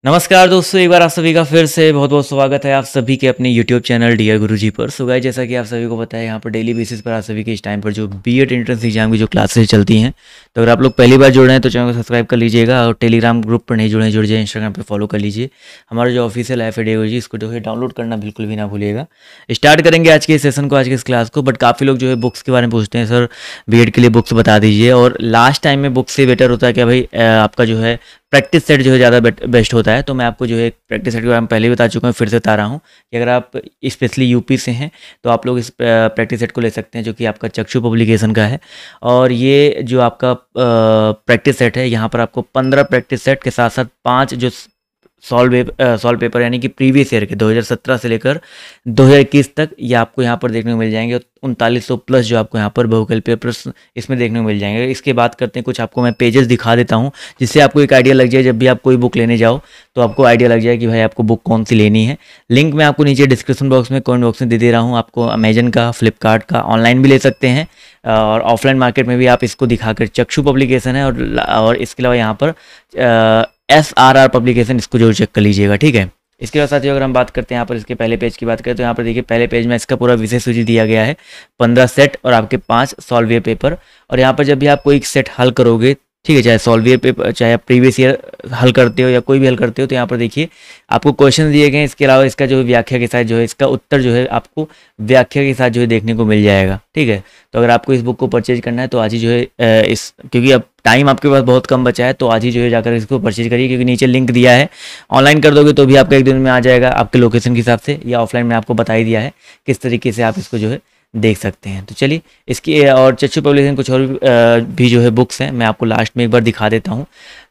नमस्कार दोस्तों, एक बार आप सभी का फिर से बहुत बहुत स्वागत है आप सभी के अपने YouTube चैनल डियर गुरुजी पर। सो गाइस, जैसा कि आप सभी को पता है, यहाँ पर डेली बेसिस पर आप सभी के इस टाइम पर जो बीएड एंट्रेंस एग्जाम की जो क्लासेस चलती हैं, तो अगर आप लोग पहली बार जुड़ रहे हैं तो चैनल को सब्सक्राइब कर लीजिएगा और टेलीग्राम ग्रुप पर नहीं जुड़े हैं जुड़ जाए, इंस्टाग्राम पर फॉलो कर लीजिए। हमारा जो ऑफिशियल ऐप है डियर गुरुजी, इसको जो है डाउनलोड करना बिल्कुल भी ना भूलिएगा। स्टार्ट करेंगे आज के इस सेशन को, आज के इस क्लास को। बट काफ़ी लोग जो है बुक्स के बारे में पूछते हैं, सर बीएड के लिए बुक्स बता दीजिए। और लास्ट टाइम में बुक्स से बेटर होता है क्या भाई, आपका जो है प्रैक्टिस सेट जो है ज़्यादा बेस्ट होता है। तो मैं आपको जो है प्रैक्टिस सेट के बारे में पहले ही बता चुका हूँ, फिर से बता रहा हूँ कि अगर आप स्पेशली यूपी से हैं तो आप लोग इस प्रैक्टिस सेट को ले सकते हैं, जो कि आपका चक्षु पब्लिकेशन का है। और ये जो आपका प्रैक्टिस सेट है, यहाँ पर आपको 15 प्रैक्टिस सेट के साथ साथ 5 जो सॉल्व पेपर यानी कि प्रीवियस ईयर के 2017 से लेकर 2021 तक ये आपको यहाँ पर देखने को मिल जाएंगे। 3900 प्लस जो आपको यहाँ पर बहुकल्पीय पेपर्स इसमें देखने को मिल जाएंगे। इसके बात करते हैं कुछ, आपको मैं पेजेस दिखा देता हूँ जिससे आपको एक आइडिया लग जाए। जब भी आप कोई बुक लेने जाओ तो आपको आइडिया लग जाए कि भाई आपको बुक कौन सी लेनी है। लिंक मैं आपको नीचे डिस्क्रिप्शन बॉक्स में, कमेंट बॉक्स में दे रहा हूँ। आपको अमेजन का, फ्लिपकार्ट का ऑनलाइन भी ले सकते हैं और ऑफलाइन मार्केट में भी आप इसको दिखाकर, चक्षु पब्लिकेशन है और इसके अलावा यहाँ पर SRR पब्लिकेशन, इसको जरूर चेक कर लीजिएगा, ठीक है। इसके बाद साथियों, अगर हम बात करते हैं यहाँ पर इसके पहले पेज की बात करें तो यहाँ पर देखिए पहले पेज में इसका पूरा विषय सूची दिया गया है, 15 सेट और आपके 5 सॉल्वियर पेपर। और यहाँ पर जब भी आप कोई सेट हल करोगे, ठीक है, चाहे सॉल्वियर पेपर, चाहे आप प्रीवियस ईयर हल करते हो या कोई भी हल करते हो, तो यहाँ पर देखिए आपको क्वेश्चन दिए गए हैं। इसके अलावा इसका जो व्याख्या के साथ जो है, इसका उत्तर जो है आपको व्याख्या के साथ जो है देखने को मिल जाएगा, ठीक है। तो अगर आपको इस बुक को परचेज करना है तो आज ही जो है क्योंकि अब टाइम आपके पास बहुत कम बचा है, तो आज ही जो है जाकर इसको परचेज करिए, क्योंकि नीचे लिंक दिया है। ऑनलाइन कर दोगे तो भी आपका एक दिन में आ जाएगा आपके लोकेशन के हिसाब से, या ऑफलाइन में आपको बता ही दिया है किस तरीके से आप इसको जो है देख सकते हैं। तो चलिए इसकी और चक्षु पब्लिकेशन कुछ और भी जो है बुक्स हैं, मैं आपको लास्ट में एक बार दिखा देता हूं।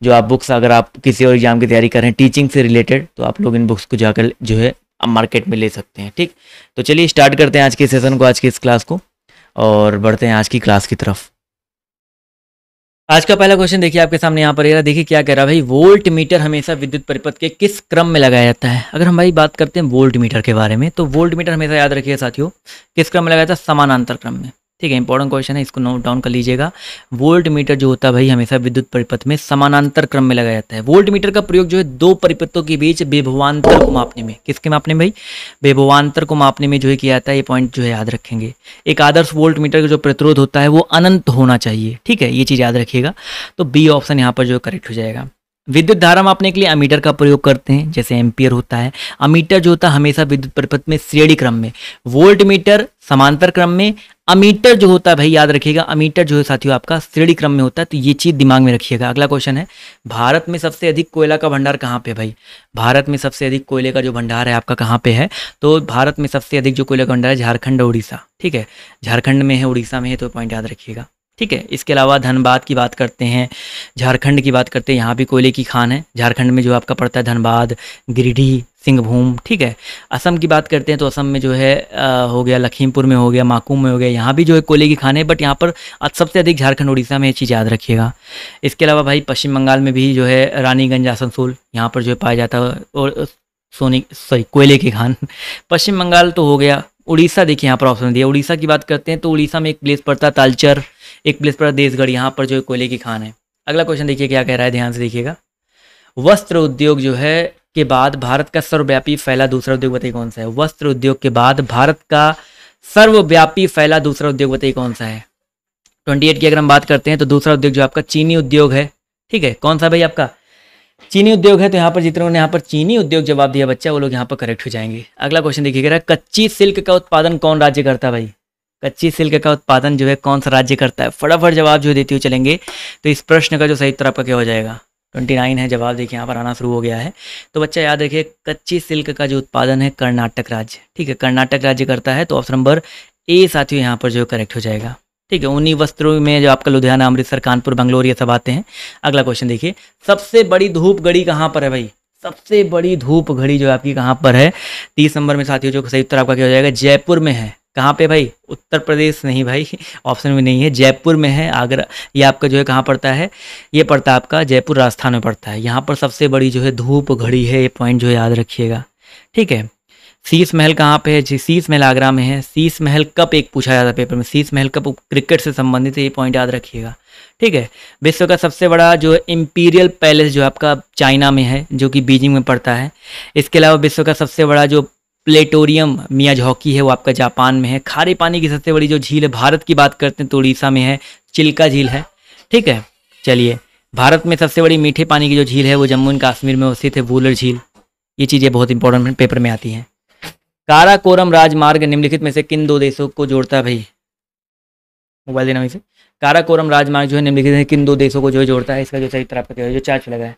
जो आप बुक्स, अगर आप किसी और एग्जाम की तैयारी कर रहे हैं टीचिंग से रिलेटेड, तो आप लोग इन बुक्स को जाकर जो है मार्केट में ले सकते हैं, ठीक। तो चलिए स्टार्ट करते हैं आज के सेशन को, आज की इस क्लास को, और बढ़ते हैं आज की क्लास की तरफ। आज का पहला क्वेश्चन देखिए आपके सामने यहाँ पर ये रहा। देखिए क्या कह रहा है भाई, वोल्ट मीटर हमेशा विद्युत परिपथ के किस क्रम में लगाया जाता है। अगर हम भाई बात करते हैं वोल्ट मीटर के बारे में, तो वोल्ट मीटर हमेशा याद रखिएगा साथियों, किस क्रम में लगाया जाता है, समानांतर क्रम में, ठीक है। इंपॉर्टेंट क्वेश्चन है, इसको नोट डाउन कर लीजिएगा। वोल्ट मीटर जो होता है भाई, हमेशा विद्युत परिपथ में समानांतर क्रम में लगाया जाता है। वोल्ट मीटर का प्रयोग जो है दो परिपथों के बीच विभवांतर को मापने में, किसके मापने में भाई, विभवांतर को मापने में जो है किया जाता है। ये पॉइंट जो है याद रखेंगे। एक आदर्श वोल्ट मीटर का जो प्रतिरोध होता है वो अनंत होना चाहिए, ठीक है, ये चीज़ याद रखिएगा। तो बी ऑप्शन यहाँ पर जो करेक्ट हो जाएगा। विद्युत धारा मापने के लिए अमीटर का प्रयोग करते हैं, जैसे एम्पियर होता है। अमीटर जो होता है हमेशा विद्युत परिपथ में श्रेणी क्रम में, वोल्ट मीटर समांतर क्रम में, अमीटर जो होता है भाई याद रखिएगा, अमीटर जो है साथियों आपका श्रेणी क्रम में होता है। तो ये चीज़ दिमाग में रखिएगा। अगला क्वेश्चन है, भारत में सबसे अधिक कोयला का भंडार कहाँ पे भाई। भारत में सबसे अधिक कोयले का जो भंडार है आपका कहाँ पे है, तो भारत में सबसे अधिक जो कोयला का भंडार है झारखंड और उड़ीसा, ठीक है, झारखंड में है, उड़ीसा में है, तो पॉइंट याद रखिएगा, ठीक है। इसके अलावा धनबाद की बात करते हैं, झारखंड की बात करते हैं, यहाँ भी कोयले की खान है झारखंड में जो आपका पड़ता है धनबाद, गिरिडीह, सिंहभूम, ठीक है। असम की बात करते हैं तो असम में जो है हो गया लखीमपुर में, हो गया माकूम में, हो गया, यहाँ भी जो है कोयले की खान है, बट यहाँ पर सबसे अधिक झारखंड उड़ीसा में, ये चीज़ याद रखिएगा। इसके अलावा भाई पश्चिम बंगाल में भी जो है रानीगंज, आसनसोल, यहाँ पर जो है पाया जाता है और कोयले की खान। पश्चिम बंगाल तो हो गया। उड़ीसा देखिए यहाँ पर ऑप्शन दिया, उड़ीसा की बात करते हैं तो उड़ीसा में एक प्लेस पड़ता है तालचर, एक प्लेस पड़ता है देशगढ़, यहाँ पर जो है कोयले की खान है। अगला क्वेश्चन देखिए क्या कह रहा है, ध्यान से देखिएगा। वस्त्र उद्योग जो है के बाद भारत का सर्वव्यापी फैला दूसरा उद्योग बताइए कौन सा है। वस्त्र उद्योग के बाद भारत का सर्वव्यापी फैला दूसरा उद्योग बताइए कौन सा है। 28 की अगर हम बात करते हैं तो दूसरा उद्योग जो आपका चीनी उद्योग है, ठीक है। कौन सा भाई आपका चीनी उद्योग है। तो यहाँ पर जितने ने यहाँ पर चीनी उद्योग जवाब दिया बच्चा, वो लोग यहाँ पर करेक्ट हो जाएंगे। अगला क्वेश्चन देखिएगा, कच्ची सिल्क का उत्पादन कौन राज्य करता है भाई। कच्ची सिल्क का उत्पादन जो है कौन सा राज्य करता है। फटाफट जवाब जो देते हुए चलेंगे तो इस प्रश्न का जो सही उत्तर आपका क्या हो जाएगा, 29 है जवाब। देखिए यहाँ पर आना शुरू हो गया है। तो बच्चा याद रखिए, कच्ची सिल्क का जो उत्पादन है कर्नाटक राज्य, ठीक है, कर्नाटक राज्य करता है। तो ऑप्शन नंबर ए साथियों यहाँ पर जो करेक्ट हो जाएगा, ठीक है। ऊनी वस्त्रों में जो आपका लुधियाना, अमृतसर, कानपुर, बंगलोर ये सब आते हैं। अगला क्वेश्चन देखिए, सबसे बड़ी धूप घड़ी कहाँ पर है भाई। सबसे बड़ी धूप घड़ी जो आपकी कहाँ पर है। 30 नंबर में साथियों जो सही उत्तर आपका क्या हो जाएगा, जयपुर में है। कहाँ पे भाई, उत्तर प्रदेश नहीं भाई, ऑप्शन में नहीं है, जयपुर में है। आगरा, ये आपका जो है कहाँ पड़ता है, ये पड़ता है आपका जयपुर राजस्थान में पड़ता है। यहाँ पर सबसे बड़ी जो है धूप घड़ी है, ये पॉइंट जो है याद रखिएगा, ठीक है। शीश महल कहाँ पे है जी, शीश महल आगरा में है। शीश महल कप एक पूछा जाता है पेपर में, शीश महल कप क्रिकेट से संबंधित है, ये पॉइंट याद रखिएगा, ठीक है। विश्व का सबसे बड़ा जो इम्पीरियल पैलेस जो आपका चाइना में है, जो कि बीजिंग में पड़ता है। इसके अलावा विश्व का सबसे बड़ा जो प्लेटोरियम मियाझाकी है वो आपका जापान में है। खारे पानी की सबसे बड़ी जो झील है भारत की बात करते हैं तो उड़ीसा में है, चिल्का झील है। ठीक है, चलिए भारत में सबसे बड़ी मीठे पानी की जो झील है वो जम्मू एंड कश्मीर में स्थित है, वूलर झील। ये चीज़ें बहुत इंपॉर्टेंट पेपर में आती हैं। काराकोरम राजमार्ग निम्नलिखित में से किन दो देशों को जोड़ता है भाई? मोबाइल देना वैसे। काराकोरम राजमार्ग जो है निम्नलिखित में किन दो देशों को जो जोड़ता है? इसका जो सही उत्तर आपका क्या है? जो चार्ज लगा है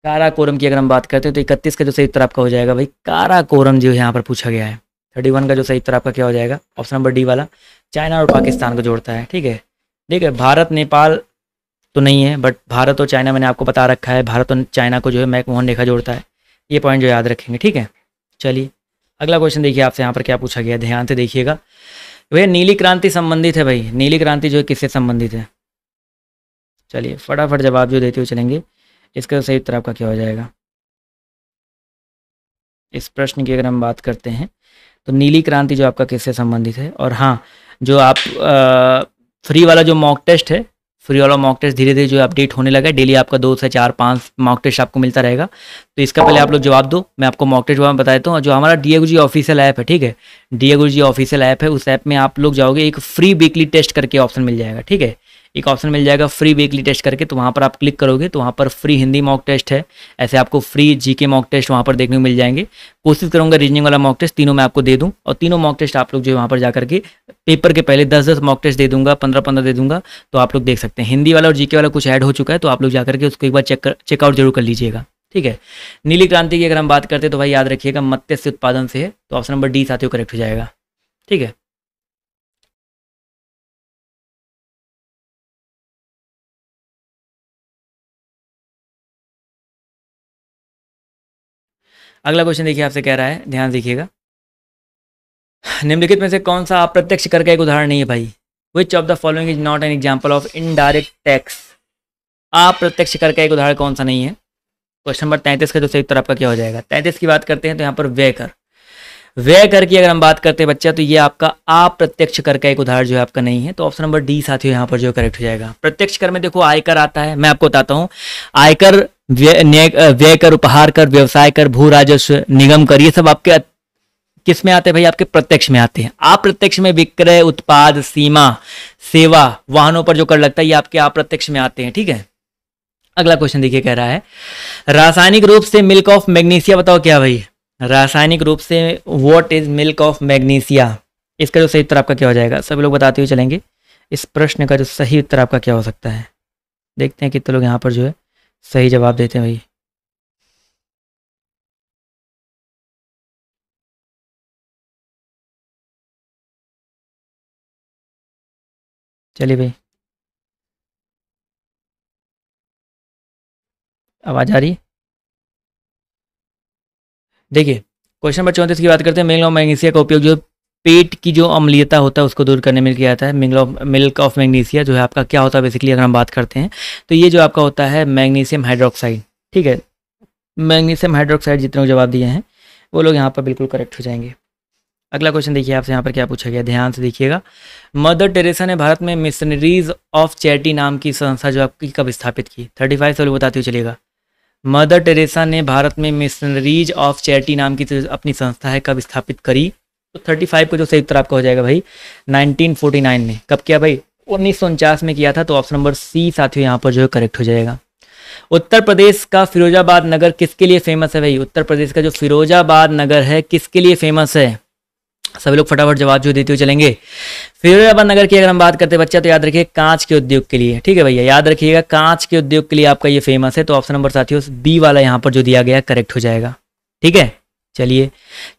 काराकोरम की अगर हम बात करते हैं तो 31 का जो सही उत्तर आपका हो जाएगा भाई काराकोरम जो यहाँ पर पूछा गया है। 31 का जो सही उत्तर आपका क्या हो जाएगा? ऑप्शन नंबर डी वाला, चाइना और पाकिस्तान को जोड़ता है। ठीक है, ठीक है। भारत नेपाल तो नहीं है, बट भारत और चाइना मैंने आपको बता रखा है, भारत और चाइना को जो है मैकमोहन रेखा जोड़ता है। ये पॉइंट जो याद रखेंगे। ठीक है, चलिए अगला क्वेश्चन देखिए आपसे यहाँ पर क्या पूछा गया, ध्यान से देखिएगा। भैया नीली क्रांति संबंधित है भाई, नीली क्रांति जो है किससे संबंधित है? चलिए फटाफट जवाब जो देते हुए चलेंगे। इसका सही उत्तर आपका क्या हो जाएगा? इस प्रश्न की अगर हम बात करते हैं तो नीली क्रांति जो आपका किससे संबंधित है। और हाँ, जो आप फ्री वाला जो मॉक टेस्ट है, फ्री वाला मॉक टेस्ट धीरे धीरे जो अपडेट होने लगा है, डेली आपका 2 से 4 5 मॉक टेस्ट आपको मिलता रहेगा। तो इसका पहले आप लोग जवाब दो, मैं आपको मॉक टेस्ट जवाब बता देता हूँ। जो हमारा डीए गुरुजी ऑफिशियल ऐप है, ठीक है, डीए गुरुजी ऑफिशियल ऐप है, उस ऐप में आप लोग जाओगे, एक फ्री वीकली टेस्ट करके ऑप्शन मिल जाएगा। ठीक है, एक ऑप्शन मिल जाएगा फ्री वीकली टेस्ट करके, तो वहाँ पर आप क्लिक करोगे तो वहाँ पर फ्री हिंदी मॉक टेस्ट है, ऐसे आपको फ्री जीके मॉक टेस्ट वहाँ पर देखने को मिल जाएंगे। कोशिश करूँगा रीजनिंग वाला मॉक टेस्ट तीनों मैं आपको दे दूँ, और तीनों मॉक टेस्ट आप लोग जो वहाँ पर जा करके पेपर के पहले 10-10 मॉक टेस्ट दे दूंगा, 15-15 दे दूंगा, तो आप लोग देख सकते हैं। हिंदी वाला और जीके वाला कुछ ऐड हो चुका है, तो आप लोग जा करके उसको एक बार चेकआउट जरूर कर लीजिएगा। ठीक है, नीली क्रांति की अगर हम बात करते हैं तो भाई याद रखिएगा मत्स्य उत्पादन से है, तो ऑप्शन नंबर डी साथियों करेक्ट हो जाएगा। ठीक है, अगला क्वेश्चन देखिए आपसे कह रहा है, ध्यान देखिएगा। निम्नलिखित में से कौन सा अप्रत्यक्ष कर का एक उदाहरण नहीं है भाई? Which of the following is not an example of indirect tax? अप्रत्यक्ष कर का एक उदाहरण कौन सा नहीं है? क्वेश्चन नंबर 33 का जो सही उत्तर आपका क्या हो जाएगा? 33 की बात करते हैं तो यहाँ पर व्यय कर, व्यय कर की अगर हम बात करते हैं बच्चा, तो ये आपका अप्रत्यक्ष कर का एक उदाहरण जो है आपका नहीं है, तो ऑप्शन नंबर डी साथियों यहाँ पर जो करेक्ट हो जाएगा। प्रत्यक्ष कर में देखो आयकर आता है, मैं आपको बताता हूँ। आयकर, व्यय कर, उपहार कर, व्यवसाय कर, भू राजस्व, निगम कर, ये सब आपके किस में आते हैं भाई? आपके प्रत्यक्ष में आते हैं। अप्रत्यक्ष में विक्रय, उत्पाद, सीमा, सेवा, वाहनों पर जो कर लगता है, ये आपके अप्रत्यक्ष में आते हैं। ठीक है, अगला क्वेश्चन देखिए कह रहा है, रासायनिक रूप से मिल्क ऑफ मैग्नीशिया बताओ क्या भाई? रासायनिक रूप से what is milk of magnesia? इसका जो सही उत्तर आपका क्या हो जाएगा? सभी लोग बताते हुए चलेंगे इस प्रश्न का जो सही उत्तर आपका क्या हो सकता है। देखते हैं कितने लोग यहाँ पर जो है सही जवाब देते हैं भाई। चलिए भाई, आवाज आ रही? देखिए क्वेश्चन नंबर 34 की बात करते हैं। मिल्क ऑफ मैग्नीशिया का उपयोग जो पेट की जो अम्लीयता होता है उसको दूर करने में किया जाता है। मिल्क ऑफ मैग्नीशिया जो है आपका क्या होता है बेसिकली, अगर हम बात करते हैं तो ये जो आपका होता है मैग्नीशियम हाइड्रोक्साइड। ठीक है, मैग्नीशियम हाइड्रोक्साइड जितने जवाब दिए हैं वो लोग यहाँ पर बिल्कुल करेक्ट हो जाएंगे। अगला क्वेश्चन देखिए आपसे यहाँ पर क्या पूछा गया, ध्यान से देखिएगा। मदर टेरेसा ने भारत में मिशनरीज ऑफ चैरिटी नाम की संस्था जो आपकी कब स्थापित की? 35 से लोग बताते हुए चलेगा। मदर टेरेसा ने भारत में मिशनरीज ऑफ चैरिटी नाम की जो अपनी संस्था है कब स्थापित करी? तो 35 को जो सही उत्तर आपका हो जाएगा भाई 1949 में। कब किया भाई? 1949 में किया था, तो ऑप्शन नंबर सी साथियों यहाँ पर जो है करेक्ट हो जाएगा। उत्तर प्रदेश का फिरोजाबाद नगर किसके लिए फेमस है भाई? उत्तर प्रदेश का जो फिरोजाबाद नगर है किसके लिए फेमस है? सभी लोग फटाफट जवाब जो देते हुए चलेंगे। फिरोजाबाद नगर की अगर हम बात करते हैं बच्चा, तो याद रखिए कांच के उद्योग के लिए। ठीक है भैया, याद रखिएगा कांच के उद्योग के लिए आपका ये फेमस है, तो ऑप्शन नंबर साथियों बी वाला यहाँ पर जो दिया गया करेक्ट हो जाएगा। ठीक है, चलिए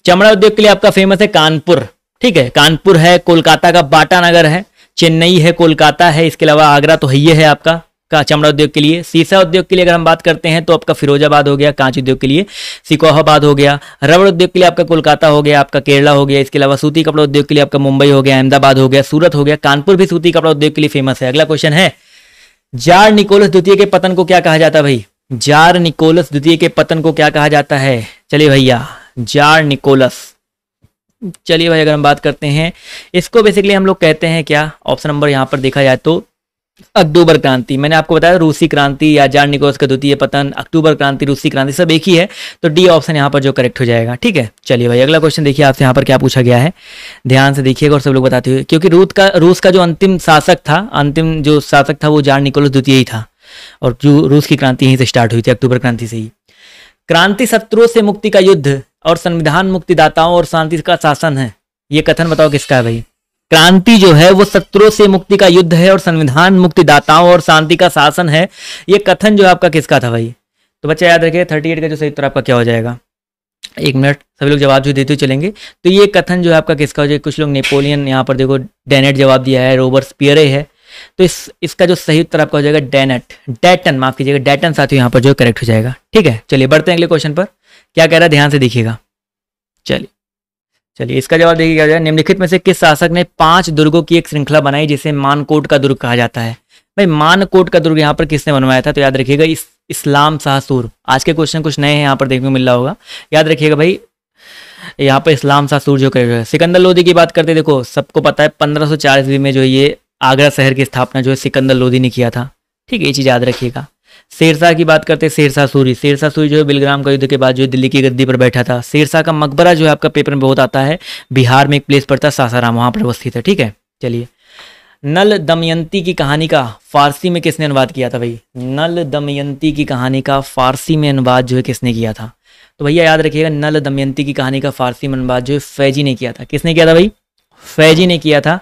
चमड़ा उद्योग के लिए आपका फेमस है कानपुर। ठीक है, कानपुर है, कोलकाता का बाटा नगर है, चेन्नई है, कोलकाता है, इसके अलावा आगरा तो है है आपका का चमड़ा उद्योग के लिए। सीसा उद्योग के लिए अगर हम बात करते हैं तो आपका फिरोजाबाद हो गया, कांच उद्योग के लिए सिकोहाबाद हो गया, रबड़ उद्योग के लिए आपका कोलकाता हो गया, आपका केरला हो गया, इसके अलावा सूती कपड़ा उद्योग के लिए आपका मुंबई हो गया, अहमदाबाद हो गया, सूरत हो गया, कानपुर भी सूती कपड़ा उद्योग के लिए फेमस है। अगला क्वेश्चन है, जार निकोलस द्वितीय के पतन को क्या कहा जाता है भाई? जार निकोलस द्वितीय के पतन को क्या कहा जाता है? चलिए भैया, जार निकोलस, चलिए भाई अगर हम बात करते हैं इसको बेसिकली हम लोग कहते हैं क्या? ऑप्शन नंबर यहाँ पर देखा जाए तो अक्टूबर क्रांति, मैंने आपको बताया रूसी क्रांति या जार निकोलस का द्वितीय पतन, अक्टूबर क्रांति, रूसी क्रांति सब एक ही है, तो डी ऑप्शन यहाँ पर जो करेक्ट हो जाएगा। ठीक है, चलिए भाई अगला क्वेश्चन देखिए आपसे यहाँ पर क्या पूछा गया है, ध्यान से देखिएगा और सब लोग बताते हुए, क्योंकि रूस का जो अंतिम जो शासक था वो जार निकोलस द्वितीय ही था, और जो रूस की क्रांति यहीं से स्टार्ट हुई थी, अक्टूबर क्रांति से ही। क्रांति शत्रुओं से मुक्ति का युद्ध और संविधान मुक्तिदाताओं और शांति का शासन है, ये कथन बताओ किसका है भाई। क्रांति जो है वो शत्रुओं से मुक्ति का युद्ध है और संविधान मुक्तिदाताओं और शांति का शासन है, ये कथन जो आपका किसका था भाई। तो बच्चा याद रखिए 38 का जो सही उत्तर आपका क्या हो जाएगा। एक मिनट सभी लोग जवाब जो देते हुए चलेंगे। तो ये कथन जो है आपका किसका हो जाएगा, कुछ लोग नेपोलियन, यहाँ पर देखो डेनेट जवाब दिया है, रोबर्सपियरे है, तो इसका जो सही उत्तर आपका हो जाएगा डेटन, माफ कीजिएगा डेटन साथियों यहाँ पर जो करेक्ट हो जाएगा। ठीक है, चलिए बढ़ते हैं अगले क्वेश्चन पर, क्या कह रहा है ध्यान से देखिएगा। चलिए इसका जवाब देखिए क्या हो जाएगा। निम्नलिखित में से किस शासक ने 5 दुर्गों की एक श्रृंखला बनाई जिसे मानकोट का दुर्ग कहा जाता है। भाई मानकोट का दुर्ग यहाँ पर किसने बनवाया था, तो याद रखिएगा इस्लाम शाह सूर। आज के क्वेश्चन कुछ नए हैं यहाँ पर देखने को मिल रहा होगा, याद रखिएगा भाई यहाँ पर इस्लाम शाह सूर जो कर। सिकंदर लोदी की बात करते देखो सबको पता है 1504 ईस्वी में जो है ये आगरा शहर की स्थापना जो है सिकंदर लोदी ने किया था। ठीक है, ये चीज़ याद रखिएगा। शेरशाह की बात करते हैं, शेरशाह सूरी जो है बिलग्राम का युद्ध के बाद जो है दिल्ली की गद्दी पर बैठा था। शेरशाह का मकबरा जो है आपका पेपर में बहुत आता है, बिहार में एक प्लेस पड़ता है सासाराम, वहाँ पर अवस्थित है। ठीक है, चलिए नल दमयंती की कहानी का फारसी में किसने अनुवाद किया था भाई। नल दमयंती की कहानी का फारसी में अनुवाद जो है किसने किया था, तो भैया याद रखिएगा नल दमयंती की कहानी का फारसी में अनुवाद जो है फैजी ने किया था। किसने किया था भाई, फैजी ने किया था।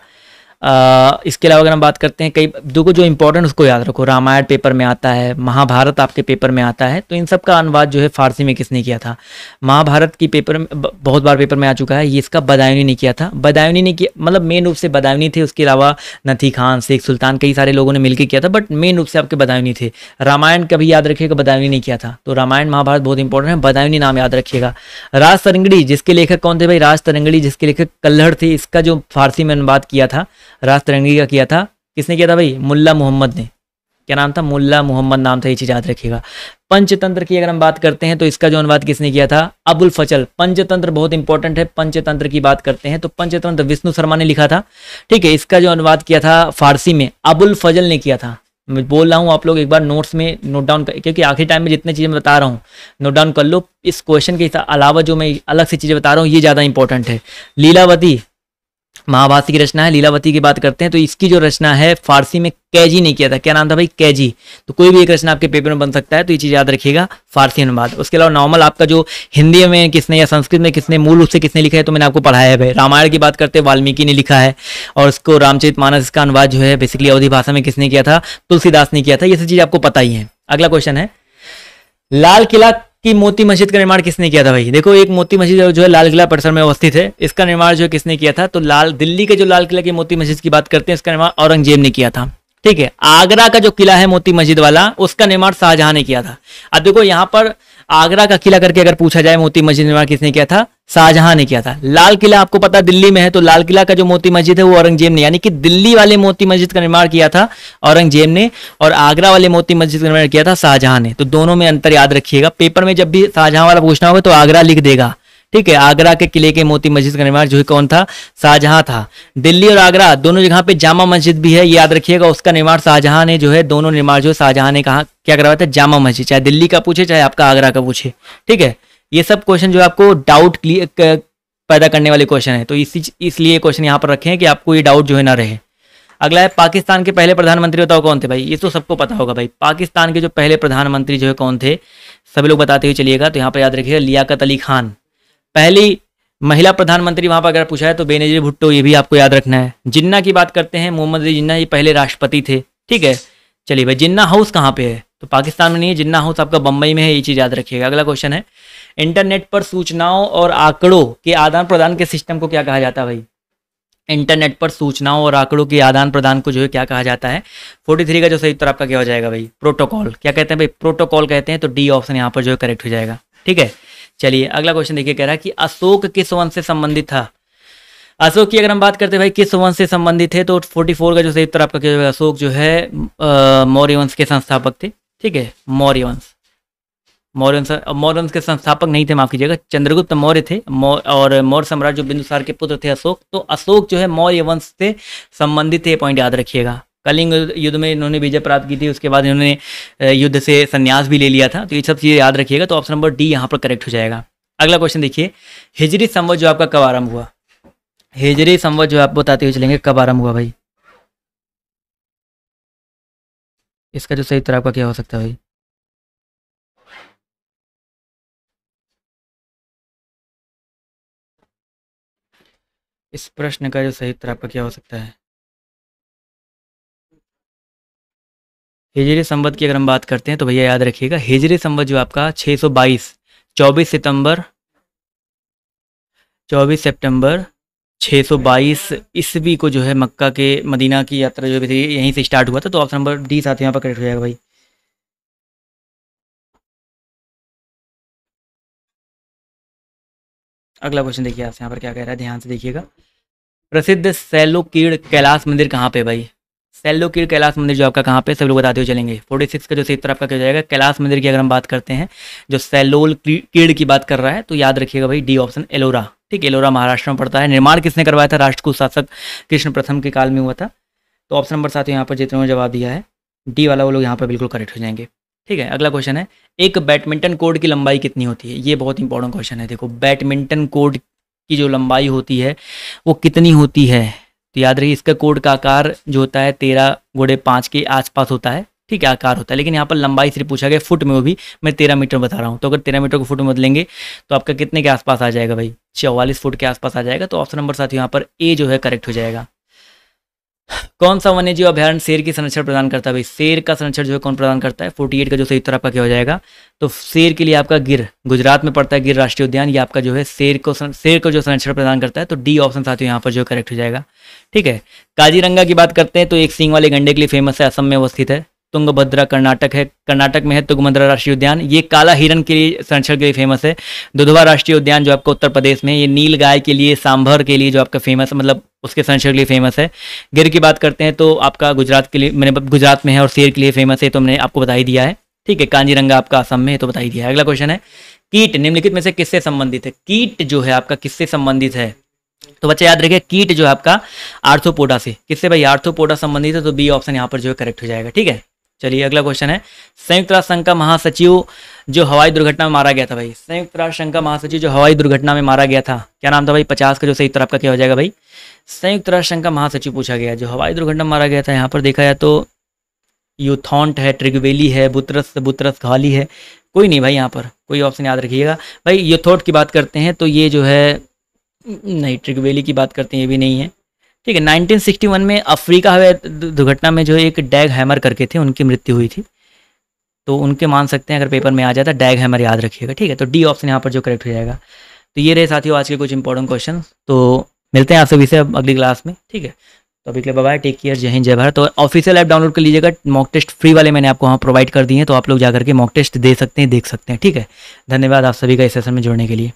इसके अलावा अगर हम बात करते हैं कई देखो जो इंपॉर्टेंट उसको याद रखो, रामायण पेपर में आता है, महाभारत आपके पेपर में आता है, तो इन सब का अनुवाद जो है फारसी में किसने किया था। महाभारत की पेपर में बहुत बार पेपर में आ चुका है, ये इसका बदायूनी ने किया था। बदायूनी ने किया मतलब मेन रूप से बदायूनी थे, उसके अलावा नथी खान, शेख सुल्तान, कई सारे लोगों ने मिलकर किया था, बट मेन रूप से आपके बदायूनी थे। रामायण का भी याद रखिएगा बदायूनी ने किया था, तो रामायण महाभारत बहुत इंपॉर्टेंट है, बदायूनी नाम याद रखिएगा। राज तरंगड़ी जिसके लेखक कौन थे भाई, राज तरंगड़ी जिसके लेखक कल्हड़ थे, इसका जो फारसी में अनुवाद किया था राज तरंगी का किया था, किसने किया था भाई, मुल्ला मोहम्मद ने। क्या नाम था, मुल्ला मोहम्मद नाम था, ये चीज याद रखिएगा। पंचतंत्र की अगर हम बात करते हैं तो इसका जो अनुवाद किसने किया था, अबुल फजल। पंचतंत्र बहुत इंपॉर्टेंट है, पंचतंत्र की बात करते हैं तो पंचतंत्र विष्णु शर्मा ने लिखा था। ठीक है, इसका जो अनुवाद किया था फारसी में अबुल फजल ने किया था। मैं बोल रहा हूँ आप लोग एक बार नोट्स में नोट डाउन कर, क्योंकि आखिरी टाइम में जितने चीज़ें बता रहा हूँ नोट डाउन कर लो। इस क्वेश्चन के अलावा जो मैं अलग से चीज़ें बता रहा हूँ ये ज़्यादा इंपॉर्टेंट है। लीलावती महाभारत की रचना है, लीलावती की बात करते हैं तो इसकी जो रचना है फारसी में कैजी ने किया था। क्या नाम था भाई, कैजी। तो कोई भी एक रचना आपके पेपर में बन सकता है, तो ये चीज़ याद रखिएगा फारसी अनुवाद। उसके अलावा नॉर्मल आपका जो हिंदी में किसने या संस्कृत में किसने मूल रूप से किसने लिखा है तो मैंने आपको पढ़ाया है भाई। रामायण की बात करते हैं वाल्मीकि ने लिखा है, और उसको रामचरितमानस इसका अनुवाद जो है बेसिकली अवधी भाषा में किसने किया था, तुलसीदास ने किया था। ये सब चीज़ आपको पता ही है। अगला क्वेश्चन है लाल किला की मोती मस्जिद का निर्माण किसने किया था भाई। देखो एक मोती मस्जिद जो है लाल किला परिसर में अवस्थित है, इसका निर्माण जो है किसने किया था, तो दिल्ली के जो लाल किला की मोती मस्जिद की बात करते हैं इसका निर्माण औरंगजेब ने किया था। ठीक है, आगरा का जो किला है मोती मस्जिद वाला उसका निर्माण शाहजहां ने किया था। अब देखो यहाँ पर आगरा का किला करके अगर पूछा जाए मोती मस्जिद निर्माण किसने किया था, शाहजहां ने किया था। लाल किला आपको पता दिल्ली में है, तो लाल किला का जो मोती मस्जिद है वो औरंगजेब ने, यानी कि दिल्ली वाले मोती मस्जिद का निर्माण किया था औरंगजेब ने, और आगरा वाले मोती मस्जिद का निर्माण किया था शाहजहां ने। तो दोनों में अंतर याद रखिएगा, पेपर में जब भी शाहजहां वाला पूछना होगा तो आगरा लिख देगा। ठीक है, आगरा के किले के मोती मस्जिद का निर्माण जो है कौन था, शाहजहां था। दिल्ली और आगरा दोनों जगह पे जामा मस्जिद भी है, याद रखिएगा, उसका निर्माण शाहजहां ने जो है, दोनों निर्माण जो है शाहजहां ने कहा क्या करवाया था, जामा मस्जिद, चाहे दिल्ली का पूछे चाहे आपका आगरा का पूछे। ठीक है, ये सब क्वेश्चन जो आपको डाउट पैदा करने वाले क्वेश्चन है, तो इसलिए क्वेश्चन यहाँ पर रखे हैं कि आपको ये डाउट जो है ना रहे। अगला है पाकिस्तान के पहले प्रधानमंत्री बताओ कौन थे भाई। ये तो सबको पता होगा भाई, पाकिस्तान के जो पहले प्रधानमंत्री जो है कौन थे, सभी लोग बताते हुए चलिएगा। तो यहाँ पर याद रखिएगा लियाकत अली खान। पहली महिला प्रधानमंत्री वहां पर अगर पूछा है तो बेनजीर भुट्टो, ये भी आपको याद रखना है। जिन्ना की बात करते हैं, मोहम्मद अली जिन्ना, ये पहले राष्ट्रपति थे। ठीक है, चलिए भाई जिन्ना हाउस कहाँ पे है, तो पाकिस्तान में नहीं है, जिन्ना हाउस आपका बम्बई में है, ये चीज़ याद रखिएगा। अगला क्वेश्चन है इंटरनेट पर सूचनाओं और आंकड़ों के आदान प्रदान के सिस्टम को क्या कहा जाता है भाई। इंटरनेट पर सूचनाओं और आंकड़ों के आदान प्रदान को जो है क्या कहा जाता है। 43 का जो सही उत्तर आपका क्या हो जाएगा भाई, प्रोटोकॉल। क्या कहते हैं भाई, प्रोटोकॉल कहते हैं, तो डी ऑप्शन यहाँ पर जो है करेक्ट हो जाएगा। ठीक है, चलिए अगला क्वेश्चन देखिए, कह रहा है कि अशोक किस वंश से संबंधित था। अशोक की अगर हम बात करते हैं भाई किस वंश से संबंधित है, तो 44 का जो सही उत्तर आपका क्या होगा, अशोक जो है मौर्य वंश के संस्थापक थे। ठीक है, मौर्य वंश के संस्थापक नहीं थे, माफ कीजिएगा, चंद्रगुप्त मौर्य थे, और मौर्य सम्राट जो बिंदुसार के पुत्र थे अशोक, तो अशोक जो है मौर्य वंश से संबंधित है, पॉइंट याद रखिएगा। कलिंग युद्ध में इन्होंने विजय प्राप्त की थी, उसके बाद इन्होंने युद्ध से संन्यास भी ले लिया था। तो ये सब चीज़ें याद रखिएगा। तो ऑप्शन नंबर डी यहाँ पर करेक्ट हो जाएगा। अगला क्वेश्चन देखिए, हिजरी संवत जो आपका कब आरंभ हुआ? हिजरी संवत जो आप बताते हुए चलेंगे कब आरंभ हुआ भाई? इसका जो सही उत्तर आपका क्या हो सकता है भाई? इस प्रश्न का जो सही उत्तर आपका क्या हो सकता है? हिजरी संवत की अगर हम बात करते हैं तो भैया याद रखिएगा, हिजरी संवत जो आपका 622 24 सितंबर 622 ईस्वी को जो है मक्का के मदीना की यात्रा जो भी थी यहीं से स्टार्ट हुआ था। तो ऑप्शन नंबर डी साथ यहाँ पर करेक्ट हो जाएगा भाई। अगला क्वेश्चन देखिए आपसे यहाँ पर क्या कह रहा है, ध्यान से देखिएगा। प्रसिद्ध सैलोकीड़ कैलाश मंदिर कहाँ पे भाई? सैलोकीड़ कैलाश मंदिर जो आपका कहाँ पे, सब लोग बताते हुए चलेंगे। 46 का जो सही उत्तर आपका क्या हो जाएगा? कैलाश मंदिर की अगर हम बात करते हैं, जो सैलोल कीड़ की बात कर रहा है, तो याद रखिएगा भाई डी ऑप्शन एलोरा। ठीक, एलोरा महाराष्ट्र में पड़ता है। निर्माण किसने करवाया था? राष्ट्रकूट शासक कृष्ण प्रथम के काल में हुआ था। तो ऑप्शन नंबर 7 यहाँ पर जितने जवाब दिया है डी वाला, वो लोग यहाँ पर बिल्कुल करेक्ट हो जाएंगे। ठीक है, अगला क्वेश्चन है, एक बैडमिंटन कोर्ट की लंबाई कितनी होती है? ये बहुत इंपॉर्टेंट क्वेश्चन है। देखो, बैडमिंटन कोर्ट की जो लंबाई होती है वो कितनी होती है? तो याद रखिए, इसका कोर्ट का आकार जो होता है 13x5 के आसपास होता है। ठीक है, आकार होता है, लेकिन यहाँ पर लंबाई सिर्फ पूछा गया फुट में, वो भी मैं 13 मीटर बता रहा हूँ। तो अगर 13 मीटर को फुट में बदलेंगे तो आपका कितने के आसपास आ जाएगा भाई? 44 फुट के आसपास आ जाएगा। तो ऑप्शन नंबर 7 यहाँ पर ए जो है करेक्ट हो जाएगा। कौन सा वन्यजीव अभ्यारण्य शेर की संरक्षण प्रदान करता है भाई? शेर का संरक्षण जो है कौन प्रदान करता है? 48 का जो सही उत्तर आपका क्या हो जाएगा? तो शेर के लिए आपका गिर, गुजरात में पड़ता है गिर राष्ट्रीय उद्यान, ये आपका जो है शेर को जो संरक्षण प्रदान करता है। तो डी ऑप्शन साथियों यहाँ पर जो करेक्ट हो जाएगा। ठीक है, काजीरंगा की बात करते हैं तो एक सींग वाले गंडे के लिए फेमस है, असम में अवस्थित है। तुंगभद्रा कर्नाटक में है तुंगभद्रा राष्ट्रीय उद्यान, ये काला हिरन के लिए संरक्षण के लिए फेमस है। दुधवा राष्ट्रीय उद्यान जो आपका उत्तर प्रदेश में, ये नील गाय के लिए, सांभर के लिए जो आपका फेमस है, मतलब उसके संरक्षण के लिए फेमस है। गिर की बात करते हैं तो आपका गुजरात के लिए, मैंने गुजरात में है, और शेर के लिए फेमस है, तो मैंने आपको बता ही दिया है। ठीक है, काजीरंगा आपका असम में है, तो बता ही दिया है। अगला क्वेश्चन है, कीट निम्नलिखित में से किससे संबंधित है? कीट जो है आपका किससे संबंधित है? तो बच्चे याद रखिए, कीट जो है आपका आर्थ्रोपोडा से। किससे भाई? आर्थ्रोपोडा संबंधित है। तो बी ऑप्शन यहाँ पर जो है करेक्ट हो जाएगा। ठीक है, चलिए अगला क्वेश्चन है, संयुक्त राष्ट्र संघ का महासचिव जो हवाई दुर्घटना में मारा गया था भाई? संयुक्त राष्ट्र संघ का महासचिव जो हवाई दुर्घटना में मारा गया था, क्या नाम था भाई? 50 का जो सही उत्तर आपका क्या हो जाएगा भाई? संयुक्त राष्ट्र संघ का महासचिव पूछा गया जो हवाई दुर्घटना में मारा गया था। यहाँ पर देखा जाए तो यूथॉन्ट है, ट्रिगवेली है, बुतरस घाली है, कोई नहीं भाई, यहाँ पर कोई ऑप्शन याद रखिएगा भाई। यूथॉन्ट की बात करते हैं तो ये जो है नहीं, ट्रिगवेली की बात करते हैं ये भी नहीं है। ठीक है, 1961 में अफ्रीका हवाई दुर्घटना में जो एक डैग हैमर करके थे, उनकी मृत्यु हुई थी, तो उनके मान सकते हैं अगर पेपर में आ जाता, डैग हैमर याद रखिएगा। ठीक है, तो डी ऑप्शन यहाँ पर जो करेक्ट हो जाएगा। तो ये रहे साथियों आज के कुछ इंपॉर्टेंट क्वेश्चन। तो मिलते हैं आप सभी से अब अगली क्लास में। ठीक है, तो अभी के लिए बाय, टेक केयर, जय हिंद जय भारत। तो ऑफिशियल ऐप डाउनलोड कर लीजिएगा, मॉक टेस्ट फ्री वाले मैंने आपको वहाँ प्रोवाइड कर दिए हैं, तो आप लोग जाकर के मॉक टेस्ट दे सकते हैं, देख सकते हैं। ठीक है, धन्यवाद आप सभी का इस सेशन में जुड़ने के लिए।